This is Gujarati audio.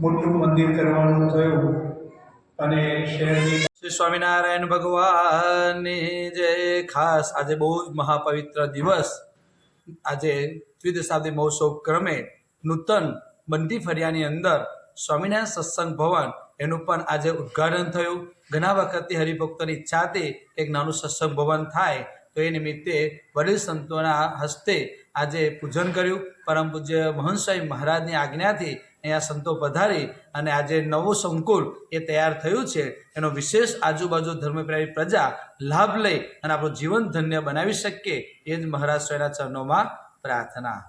મોટું મંદિર કરવાનું થયું અને શહેરની શ્રી સ્વામિનારાયણ ભગવાનની જય। ખાસ આજે બહુ જ મહાપવિત્ર દિવસ, આજે દ્વિદશાબ્દી મહોત્સવ ક્રમે નૂતન બંટી ફળિયાની અંદર સ્વામિનારાયણ સત્સંગ ભવન એનું પણ આજે ઉદ્ઘાટન થયું। ઘણા વખતથી હરિભક્તોની ઈચ્છા હતી કે એક નાનું સત્સંગ ભવન થાય, તો એ નિમિત્તે વડીલ સંતોના હસ્તે આજે પૂજન કર્યું। પરમ પૂજ્ય મહંત સ્વામી મહારાજની આજ્ઞાથી અહીંયા સંતો પધારી અને આજે નવું સંકુલ એ તૈયાર થયું છે, એનો વિશેષ આજુબાજુ ધર્મપ્રેમી પ્રજા લાભ લઈ અને આપણું જીવન ધન્ય બનાવી શકીએ, એ જ મહારાજ સ્વામીના ચરણોમાં પ્રાર્થના।